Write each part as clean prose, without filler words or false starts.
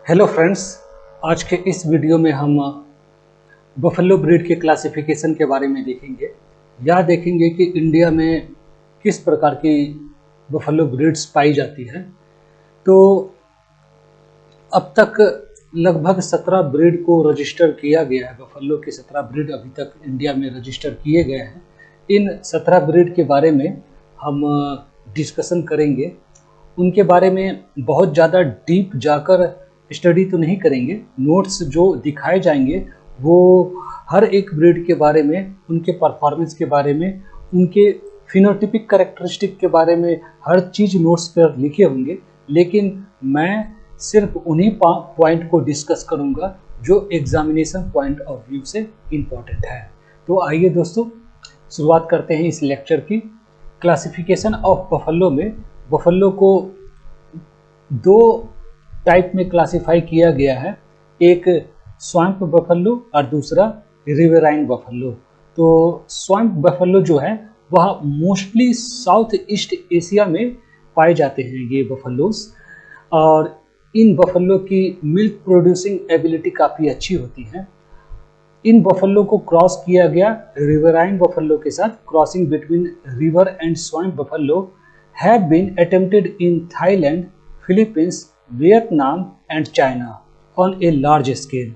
Hello friends, आज के इस वीडियो में हम बफेलो ब्रीड के क्लासिफिकेशन के बारे में देखेंगे। यह देखेंगे कि इंडिया में किस प्रकार की बफेलो ब्रीड्स पाई जाती है। तो अब तक लगभग 17 ब्रीड को रजिस्टर किया गया है। बफेलो के 17 ब्रीड अभी तक इंडिया में रजिस्टर किए गए हैं। इन 17 ब्रीड के बारे में हम डिस्कशन करेंगे। उनके बारे में बहुत ज़्यादा डीप जाकर स्टडी तो नहीं करेंगे। नोट्स जो दिखाए जाएंगे वो हर एक ब्रीड के बारे में, उनके परफॉर्मेंस के बारे में, उनके फिनोटिपिक कैरेक्टरिस्टिक के बारे में हर चीज़ नोट्स पर लिखे होंगे। लेकिन मैं सिर्फ उन्हीं पॉइंट को डिस्कस करूंगा जो एग्जामिनेशन पॉइंट ऑफ व्यू से इम्पोर्टेंट है। तो आइए दोस्तों, शुरुआत करते हैं इस लेक्चर की। क्लासिफिकेशन ऑफ बफेलो में बफेलो को दो टाइप में क्लासिफाई किया गया है, एक स्वैम्प बफेलो और दूसरा रिवराइन बफेलो। तो स्वैम्प बफेलो जो है वह मोस्टली साउथ ईस्ट एशिया में पाए जाते हैं ये बफेलोस, और इन बफेलो की मिल्क प्रोड्यूसिंग एबिलिटी काफ़ी अच्छी होती है। इन बफेलो को क्रॉस किया गया रिवराइन बफेलो के साथ। Crossing between river and swamp buffalo have been attempted in Thailand, Philippines, Vietnam and China on a large scale.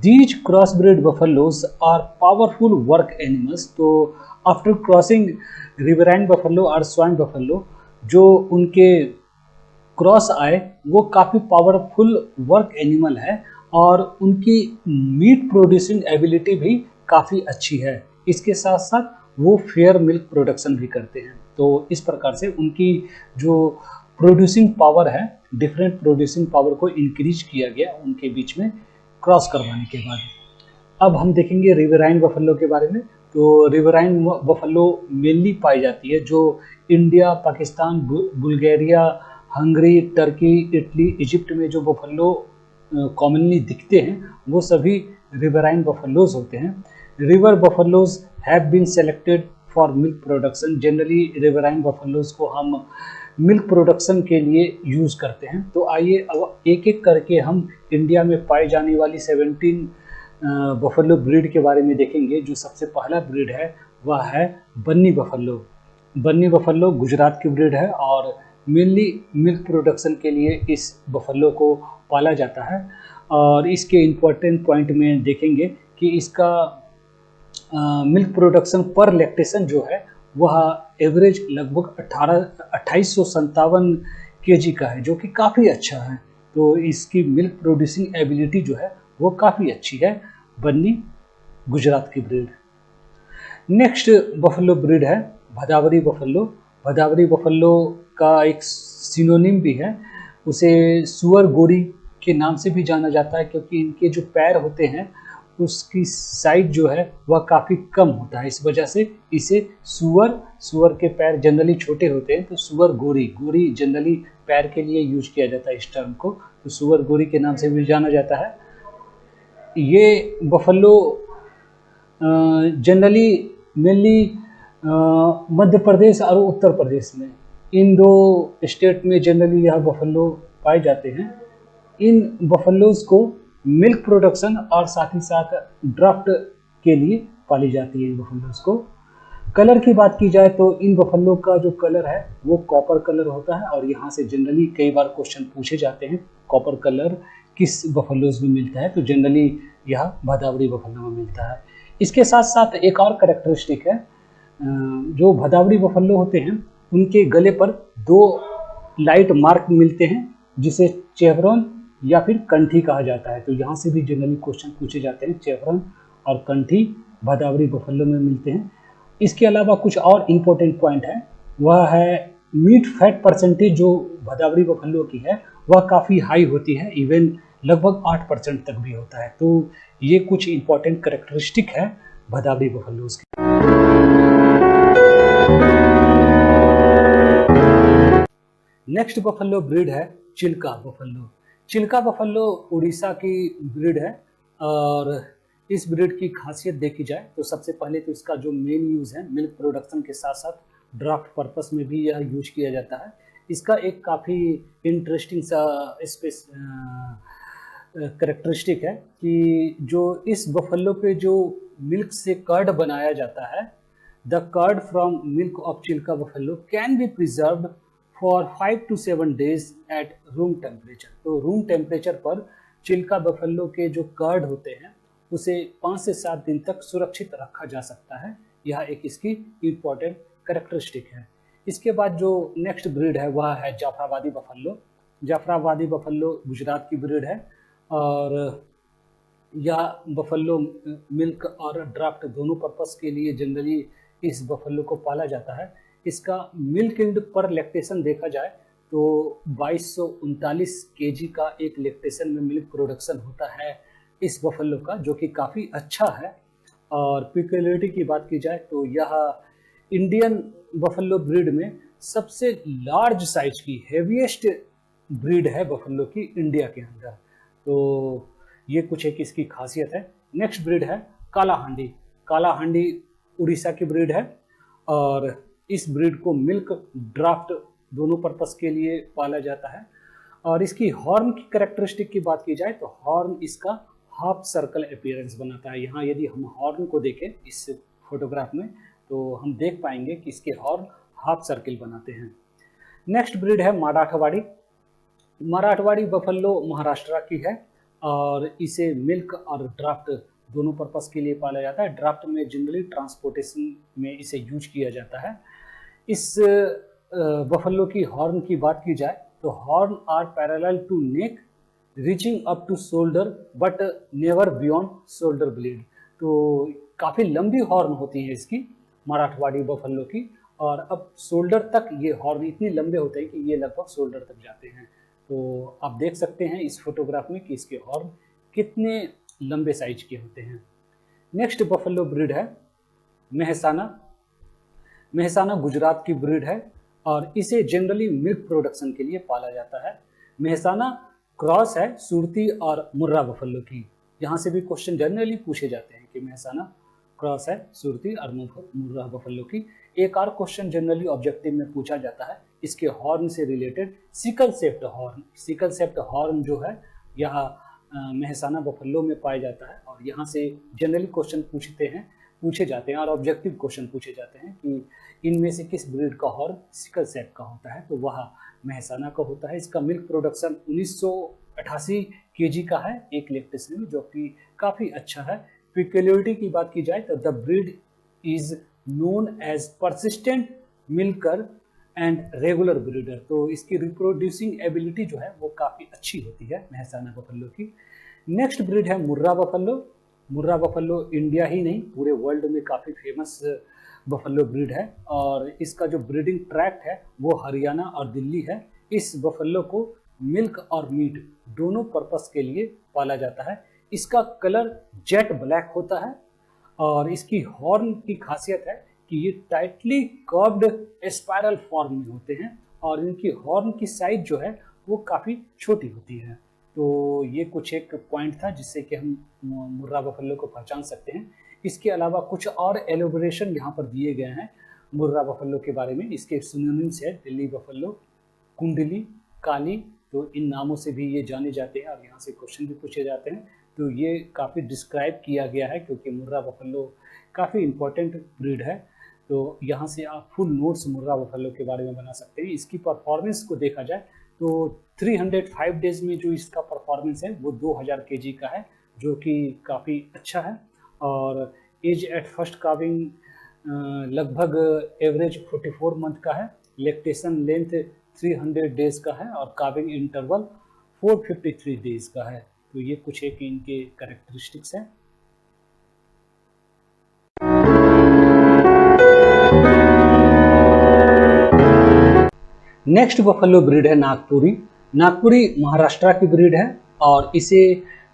These crossbred buffaloes are powerful work animals. तो after crossing riverine buffalo और swamp buffalo जो उनके cross आए वो काफ़ी powerful work animal है और उनकी मीट प्रोड्यूसिंग एबिलिटी भी काफ़ी अच्छी है। इसके साथ साथ वो फेयर मिल्क प्रोडक्शन भी करते हैं। तो इस प्रकार से उनकी जो प्रोड्यूसिंग पावर है, डिफरेंट प्रोड्यूसिंग पावर को इंक्रीज किया गया उनके बीच में क्रॉस करवाने के बाद। अब हम देखेंगे रिवराइन बफेलो के बारे में। तो रिवराइन बफेलो मेनली पाई जाती है जो India, Pakistan, Bulgaria, Hungary, Turkey, Italy, Egypt में जो बफेलो कॉमनली दिखते हैं वो सभी रिवराइन बफेलोज होते हैं। River buffaloes have been selected for milk production. Generally riverine buffaloes को हम मिल्क प्रोडक्शन के लिए यूज़ करते हैं। तो आइए अब एक एक करके हम इंडिया में पाई जाने वाली 17 बफेलो ब्रीड के बारे में देखेंगे। जो सबसे पहला ब्रीड है वह है बन्नी बफेलो। बन्नी बफेलो गुजरात की ब्रीड है और मेनली मिल्क प्रोडक्शन के लिए इस बफेलो को पाला जाता है। और इसके इम्पोर्टेंट पॉइंट में देखेंगे कि इसका मिल्क प्रोडक्शन पर लैक्टेशन जो है वह एवरेज लगभग 2857 kg का है, जो कि काफ़ी अच्छा है। तो इसकी मिल्क प्रोड्यूसिंग एबिलिटी जो है वो काफ़ी अच्छी है। बन्नी गुजरात की ब्रीड। नेक्स्ट बफेलो ब्रीड है भदावरी बफेलो। भदावरी बफेलो का एक सिनोनिम भी है, उसे सुअर गोरी के नाम से भी जाना जाता है, क्योंकि इनके जो पैर होते हैं उसकी साइज जो है वह काफ़ी कम होता है। इस वजह से इसे सुअर के पैर जनरली छोटे होते हैं, तो सुअर गोरी जनरली पैर के लिए यूज किया जाता है इस टर्म को। तो सुअर गोरी के नाम से भी जाना जाता है। ये buffalo generally mainly Madhya Pradesh और उत्तर प्रदेश में, इन दो स्टेट में जनरली यह बफेलो पाए जाते हैं। इन बफेलोज को मिल्क प्रोडक्शन और साथ ही साथ ड्राफ्ट के लिए पाली जाती है इन बफेलोज को। कलर की बात की जाए तो इन बफेलो का जो कलर है वो कॉपर कलर होता है, और यहाँ से जनरली कई बार क्वेश्चन पूछे जाते हैं कॉपर कलर किस बफेलोज में मिलता है, तो जनरली यह भदावरी बफेलो में मिलता है। इसके साथ साथ एक और कैरेक्टरिस्टिक है, जो भदावरी बफेलो होते हैं उनके गले पर 2 लाइट मार्क मिलते हैं जिसे चेवरॉन या फिर कंठी कहा जाता है। तो यहाँ से भी जनरली क्वेश्चन पूछे जाते हैं। चेवरॉन और कंठी भदावरी बफेलो में मिलते हैं। इसके अलावा कुछ और इम्पोर्टेंट पॉइंट है, वह है मीट फैट परसेंटेज जो भदावरी बफेलो की है वह काफ़ी हाई होती है, इवन लगभग 8% तक भी होता है। तो ये कुछ इम्पोर्टेंट कैरेक्टरिस्टिक है भदावरी बफेलोज की। नेक्स्ट बफेलो ब्रीड है चिल्का बफेलो। चिल्का बफेलो उड़ीसा की ब्रीड है, और इस ब्रीड की खासियत देखी जाए तो सबसे पहले तो इसका जो मेन यूज़ है मिल्क प्रोडक्शन के साथ साथ ड्राफ्ट पर्पस में भी यह यूज किया जाता है। इसका एक काफ़ी इंटरेस्टिंग सा करेक्टरिस्टिक है कि जो इस बफेलो के जो मिल्क से कर्ड बनाया जाता है, the curd from milk of Chilika buffalo can be preserved for 5 to 7 days at room temperature. तो रूम टेम्परेचर पर चिल्का बफेलो के जो कर्ड होते हैं उसे 5 से 7 दिन तक सुरक्षित रखा जा सकता है। यह एक इसकी इम्पोर्टेंट करेक्टरिस्टिक है। इसके बाद जो नेक्स्ट ब्रीड है वह है जाफराबादी बफेलो। जाफराबादी बफेलो गुजरात की ब्रीड है और यह बफेलो मिल्क और ड्राफ्ट दोनों पर्पस के लिए जनरली इस बफेलो को पाला जाता है। इसका मिल्क यील्ड पर लैक्टेशन देखा जाए तो 2239 केजी का एक लैक्टेशन में मिल्क प्रोडक्शन होता है इस बफेलो का, जो कि काफ़ी अच्छा है। और पिक्युलियरिटी की बात की जाए तो यह इंडियन बफेलो ब्रीड में सबसे लार्ज साइज की हेवीएस्ट ब्रीड है बफेलो की इंडिया के अंदर। तो ये कुछ एक इसकी खासियत है। नेक्स्ट ब्रीड है काला हांडी। काला हांडी उड़ीसा की ब्रीड है और इस ब्रीड को मिल्क ड्राफ्ट दोनों पर्पस के लिए पाला जाता है। और इसकी हॉर्न की कैरेक्टरिस्टिक की बात की जाए तो हॉर्न इसका हाफ सर्कल अपीयरेंस बनाता है। यहाँ यदि हम हॉर्न को देखें इस फोटोग्राफ में तो हम देख पाएंगे कि इसके हॉर्न हाफ सर्कल बनाते हैं। नेक्स्ट ब्रीड है मराठवाड़ी। मराठवाड़ी बफेलो महाराष्ट्र की है और इसे मिल्क और ड्राफ्ट दोनों पर्पस के लिए पाला जाता है। ड्राफ्ट में जनरली ट्रांसपोर्टेशन में इसे यूज किया जाता है। इस बफेलो की हॉर्न की बात की जाए तो horn are parallel to neck reaching up to shoulder but never beyond shoulder blade. तो काफ़ी लंबी हॉर्न होती है इसकी मराठवाड़ी बफेलो की, और अब शोल्डर तक ये हॉर्न इतने लंबे होते हैं कि ये लगभग शोल्डर तक जाते हैं। तो आप देख सकते हैं इस फोटोग्राफ में कि इसके हॉर्न कितने लंबे साइज के होते हैं। नेक्स्ट बफेलो ब्रीड है मेहसाना। मेहसाना गुजरात की ब्रीड है और इसे जनरली मिल्क प्रोडक्शन के लिए पाला जाता है। मेहसाना क्रॉस है सुरती और मुर्रा बफेलो की। यहाँ से भी क्वेश्चन जनरली पूछे जाते हैं कि मेहसाना क्रॉस है सुरती और मुर्रा बफेलो की। एक और क्वेश्चन जनरली ऑब्जेक्टिव में पूछा जाता है इसके हॉर्न से related, sickle shaped horn. Sickle shaped horn जो है यह मेहसाना बफेलो में पाया जाता है और यहाँ से जनरली क्वेश्चन पूछे जाते हैं और ऑब्जेक्टिव क्वेश्चन पूछे जाते हैं कि इनमें से किस ब्रीड का हॉर्न सिकल शेप का होता है, तो वह मेहसाना का होता है। इसका मिल्क प्रोडक्शन 1988 केजी का है एक लैक्टेशन में, जो कि काफ़ी अच्छा है। पिक्युलियरिटी की बात की जाए तो the breed is known as persistent milker and regular breeder. तो इसकी रिप्रोड्यूसिंग एबिलिटी जो है वो काफ़ी अच्छी होती है मेहसाना बफेलो की। नेक्स्ट ब्रीड है मुर्रा बफेलो। मुर्रा बफेलो इंडिया ही नहीं पूरे वर्ल्ड में काफ़ी फेमस बफेलो ब्रीड है और इसका जो ब्रीडिंग ट्रैक्ट है वो हरियाणा और दिल्ली है। इस बफेलो को मिल्क और मीट दोनों पर्पस के लिए पाला जाता है। इसका कलर जेट ब्लैक होता है और इसकी हॉर्न की खासियत है कि ये टाइटली कर्व्ड स्पाइरल फॉर्म में होते हैं और इनकी हॉर्न की साइज जो है वो काफ़ी छोटी होती है। तो ये कुछ एक पॉइंट था जिससे कि हम मुर्रा बफेलो को पहचान सकते हैं। इसके अलावा कुछ और एलोबरेशन यहाँ पर दिए गए हैं मुर्रा बफेलो के बारे में। इसके सिनोनिम्स है दिल्ली बफेलो, कुंडली, काली। तो इन नामों से भी ये जाने जाते हैं और यहाँ से क्वेश्चन भी पूछे जाते हैं। तो ये काफ़ी डिस्क्राइब किया गया है क्योंकि मुर्रा बफेलो काफ़ी इम्पोर्टेंट ब्रीड है। तो यहाँ से आप फुल नोट्स मुर्रा बफेलो के बारे में बना सकते हैं। इसकी परफॉर्मेंस को देखा जाए तो 305 डेज में जो इसका परफॉर्मेंस है वो 2000 केजी का है, जो कि काफ़ी अच्छा है। और एज एट फर्स्ट काविंग लगभग एवरेज 44 मंथ का है। लैक्टेशन लेंथ 300 डेज का है और काविंग इंटरवल 453 डेज का है। तो ये कुछ एक इनके कैरेक्टरिस्टिक्स हैं। नेक्स्ट बफेलो ब्रीड है नागपुरी। नागपुरी महाराष्ट्र की ब्रीड है और इसे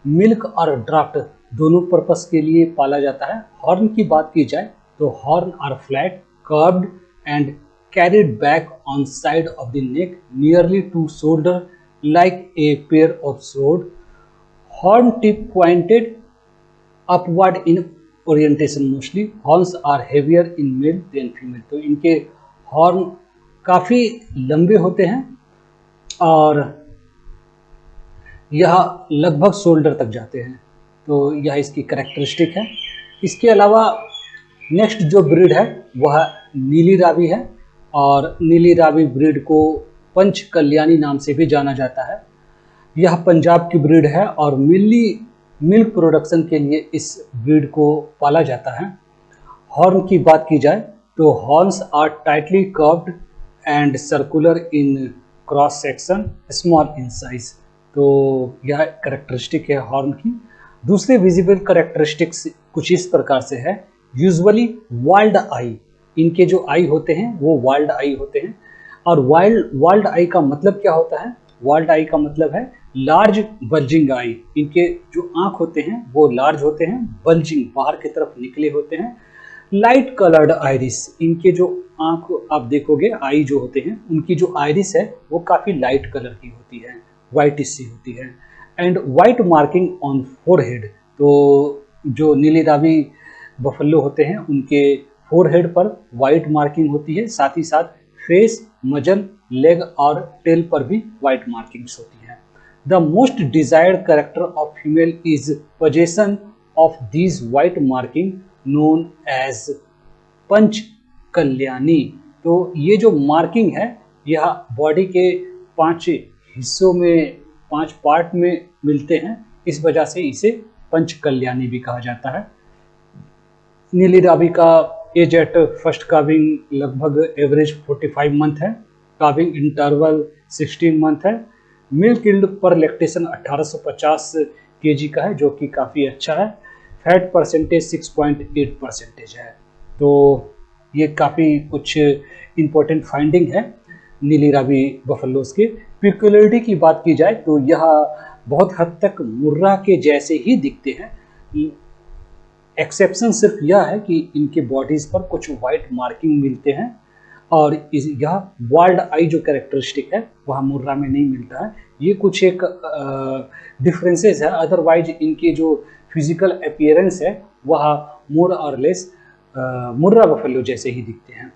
मिल्क और ड्राफ्ट दोनों पर्पस के लिए पाला जाता है। हॉर्न की बात की जाए तो horn are flat, curved and carried back on side of the neck nearly to shoulder like a pair of sword. Horn tip pointed upward in orientation mostly. Horns are heavier in male than female. तो इनके horn काफ़ी लंबे होते हैं और यह लगभग shoulder तक जाते हैं। तो यह इसकी कैरेक्टरिस्टिक है। इसके अलावा नेक्स्ट जो ब्रीड है वह नीली रावी है, और नीली रावी ब्रीड को पंच कल्याणी नाम से भी जाना जाता है। यह पंजाब की ब्रीड है और मिल्ली मिल्क प्रोडक्शन के लिए इस ब्रीड को पाला जाता है। हॉर्न की बात की जाए तो horns are tightly curved and circular in cross section, small in size. तो यह कैरेक्टरिस्टिक है हॉर्न की। दूसरे विजिबल कैरेक्टरिस्टिक्स कुछ इस प्रकार से है। यूजुअली वाइल्ड आई, इनके जो आई होते हैं वो वाइल्ड आई होते हैं। और वाइल्ड आई का मतलब क्या होता है? वाइल्ड आई का मतलब है लार्ज बल्जिंग आई। इनके जो आंख होते हैं वो लार्ज होते हैं, बल्जिंग बाहर की तरफ निकले होते हैं। लाइट कलर्ड आइरिस, इनके जो आंख आप देखोगे आई जो होते हैं उनकी जो आइरिस है वो काफ़ी लाइट कलर की होती है, वाइटिश सी होती है। And white marking on forehead, तो जो नीली रावी बफेलो होते हैं उनके फोरहेड पर वाइट मार्किंग होती है, साथ ही साथ फेस, मजल, लेग और टेल पर भी वाइट मार्किंग्स होती हैं। The most desired character of female is possession of these white marking known as Panch Kalyani. तो ये जो मार्किंग है यह बॉडी के 5 हिस्सों में, 5 पार्ट में मिलते हैं, इस वजह से इसे पंच कल्याणी भी कहा जाता है। नीली रावी का एज एट फर्स्ट काविंग लगभग एवरेज 45 मंथ है। काविंग इंटरवल 16 मंथ है। मिल्क यील्ड पर लैक्टेशन 1850 kg का है, जो कि काफ़ी अच्छा है। फैट परसेंटेज 6.8% है। तो ये काफ़ी कुछ इम्पोर्टेंट फाइंडिंग है नीली रावी बफेलोज के। पिक्युलरिटी की बात की जाए तो यह बहुत हद तक मुर्रा के जैसे ही दिखते हैं। एक्सेप्शन सिर्फ यह है कि इनके बॉडीज पर कुछ वाइट मार्किंग मिलते हैं, और यह वाइल्ड आई जो कैरेक्टरिस्टिक है वह मुर्रा में नहीं मिलता है। ये कुछ एक डिफरेंसेस है, अदरवाइज इनकी जो फिजिकल अपीयरेंस है वह मोर और लेस मुर्रा बफेलो जैसे ही दिखते हैं।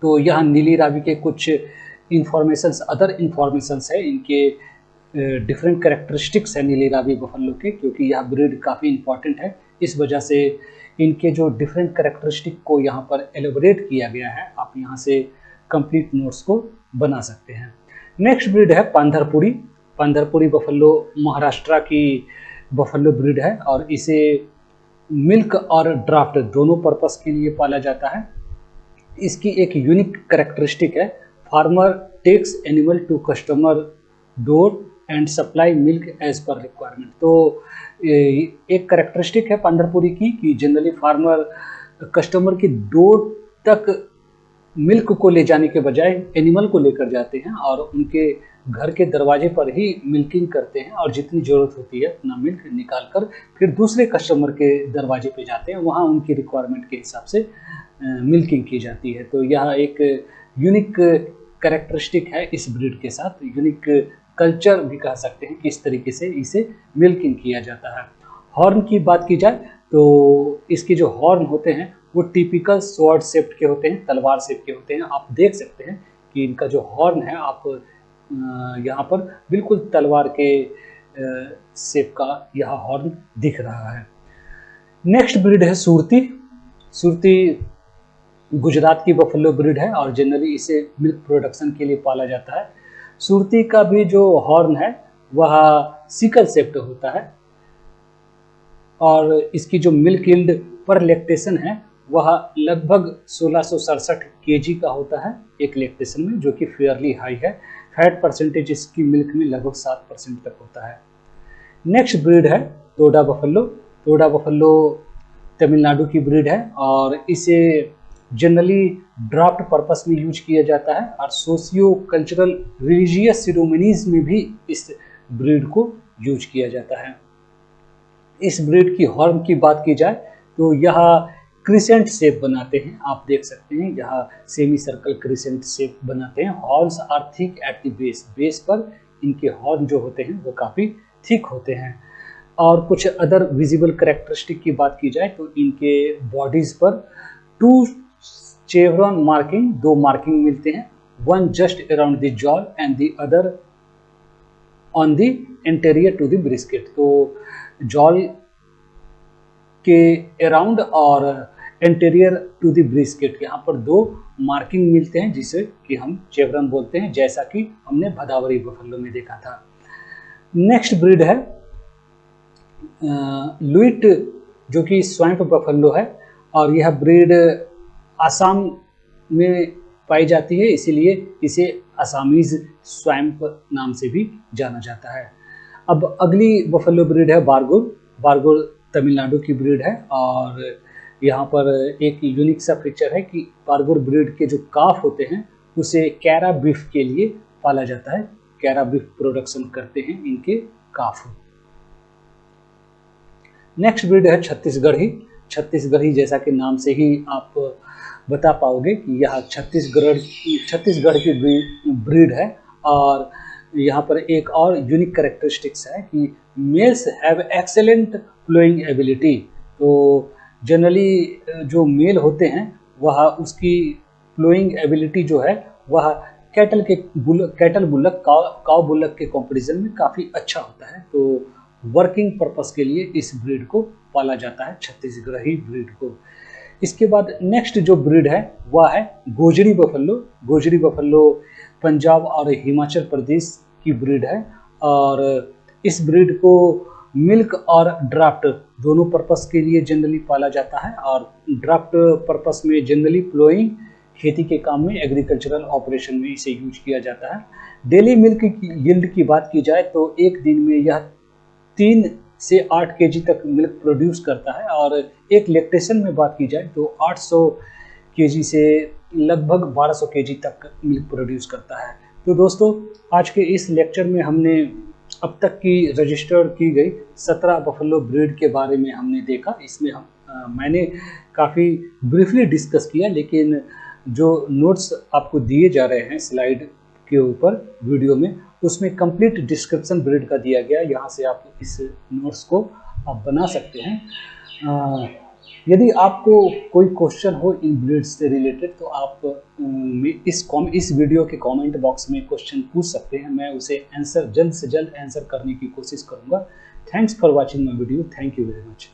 तो यह नीली रावी के कुछ इंफॉर्मेशंस, अदर इंफॉर्मेशंस है, इनके डिफरेंट कैरेक्टरिस्टिक्स है नीली रावी बफेलो के, क्योंकि यह ब्रीड काफ़ी इंपॉर्टेंट है। इस वजह से इनके जो डिफरेंट कैरेक्टरिस्टिक को यहाँ पर एलोबरेट किया गया है। आप यहाँ से कंप्लीट नोट्स को बना सकते हैं। नेक्स्ट ब्रीड है पांधरपुरी। पांधरपुरी बफेलो महाराष्ट्र की बफेलो ब्रीड है, और इसे मिल्क और ड्राफ्ट दोनों पर्पस के लिए पाला जाता है। इसकी एक यूनिक कैरेक्टरिस्टिक है, farmer takes animal to customer door and supply milk as per requirement. तो एक कैरेक्टरिस्टिक है पांधरपुरी की कि जनरली फार्मर कस्टमर की डोर तक मिल्क को ले जाने के बजाय एनिमल को लेकर जाते हैं, और उनके घर के दरवाजे पर ही मिल्किंग करते हैं, और जितनी ज़रूरत होती है उतना मिल्क निकाल कर फिर दूसरे कस्टमर के दरवाजे पे जाते हैं, वहाँ उनकी रिक्वायरमेंट के हिसाब से मिल्किंग की जाती है। तो यह एक यूनिक कैरेक्टरिस्टिक है इस ब्रीड के साथ, यूनिक कल्चर भी कह सकते हैं, किस तरीके से इसे मिल्किंग किया जाता है। हॉर्न की बात की जाए तो इसके जो हॉर्न होते हैं वो टिपिकल स्वॉर्ड शेप्ड के होते हैं, तलवार शेप के होते हैं। आप देख सकते हैं कि इनका जो हॉर्न है, आप यहाँ पर बिल्कुल तलवार के शेप का यह हॉर्न दिख रहा है। नेक्स्ट ब्रीड है सुरती। सुरती गुजरात की बफेलो ब्रीड है, और जनरली इसे मिल्क प्रोडक्शन के लिए पाला जाता है। सुरती का भी जो हॉर्न है वह सिकल शेप्ड होता है, और इसकी जो मिल्क यील्ड पर लैक्टेशन है वह लगभग 1667 kg का होता है एक लैक्टेशन में, जो कि फेयरली हाई है। फैट परसेंटेज इसकी मिल्क में लगभग 7% तक होता है। नेक्स्ट ब्रीड है टोडा बफेलो। टोडा बफेलो तमिलनाडु की ब्रीड है, और इसे जनरली ड्राफ्ट पर्पस में यूज किया जाता है, और सोशियो कल्चरल रिलीजियस सेरेमनीज में भी इस ब्रीड को यूज किया जाता है। इस ब्रीड की हॉर्न की बात की जाए तो यह क्रिसेंट शेप बनाते हैं, आप देख सकते हैं यहाँ सेमी सर्कल क्रिसेंट शेप बनाते हैं। Horns are thick at the base, base पर इनके हॉर्न जो होते हैं वो काफ़ी थिक होते हैं। और कुछ अदर विजिबल कैरेक्टरिस्टिक की बात की जाए तो इनके बॉडीज पर 2 चेवरॉन मार्किंग, 2 मार्किंग मिलते हैं, one just around the jaw and the other on the interior to the brisket. तो जॉल के अराउंड और इंटीरियर टू द ब्रिस्केट, यहाँ पर दो मार्किंग मिलते हैं जिसे कि हम चेवरन बोलते हैं, जैसा कि हमने भदावरी बफेलो में देखा था। नेक्स्ट ब्रीड है लुइट, जो कि स्वैम्प बफेलो है, और यह ब्रीड आसाम में पाई जाती है, इसीलिए इसे असामीज स्वैम्प नाम से भी जाना जाता है। अब अगली बफेलो ब्रीड है बारगुर। बारगुर तमिलनाडु की ब्रीड है, और यहाँ पर एक यूनिक सा फीचर है कि बारगुर ब्रीड के जो काफ होते हैं उसे कैरा बीफ के लिए पाला जाता है। कैरा बीफ प्रोडक्शन करते हैं इनके काफ। नेक्स्ट ब्रीड है छत्तीसगढ़ी। छत्तीसगढ़ी जैसा कि नाम से ही आप बता पाओगे कि यह छत्तीसगढ़ की ब्रीड है, और यहाँ पर एक और यूनिक कैरेक्टरिस्टिक्स है कि males have excellent flowing ability. तो जनरली जो मेल होते हैं वह उसकी फ्लोइंग एबिलिटी जो है वह कैटल बुलक काव बुलक के कंपैरिजन में काफ़ी अच्छा होता है। तो वर्किंग पर्पस के लिए इस ब्रीड को पाला जाता है, छत्तीसगढ़ी ब्रीड को। इसके बाद नेक्स्ट जो ब्रीड है वह है गोजरी बफेलो। गोजरी बफेलो पंजाब और हिमाचल प्रदेश की ब्रीड है, और इस ब्रीड को मिल्क और ड्राफ्ट दोनों पर्पस के लिए जनरली पाला जाता है, और ड्राफ्ट पर्पस में जनरली प्लोइंग खेती के काम में, एग्रीकल्चरल ऑपरेशन में इसे यूज किया जाता है। डेली मिल्क की यील्ड की बात की जाए तो एक दिन में यह 3 से 8 केजी तक मिल्क प्रोड्यूस करता है, और एक लैक्टेशन में बात की जाए तो 800 केजी से लगभग 1200 केजी तक मिल्क प्रोड्यूस करता है। तो दोस्तों, आज के इस लेक्चर में हमने अब तक की रजिस्टर्ड की गई 17 बफेलो ब्रीड के बारे में हमने देखा। इसमें मैंने काफ़ी ब्रीफली डिस्कस किया, लेकिन जो नोट्स आपको दिए जा रहे हैं स्लाइड के ऊपर वीडियो में, उसमें कंप्लीट डिस्क्रिप्शन ब्रीड का दिया गया। यहाँ से आप इस नोट्स को आप बना सकते हैं। यदि आपको कोई क्वेश्चन हो इन ब्रीड्स से रिलेटेड तो आप इस वीडियो के कमेंट बॉक्स में क्वेश्चन पूछ सकते हैं। मैं उसे जल्द से जल्द आंसर करने की कोशिश करूँगा। Thanks for watching my video. Thank you very much.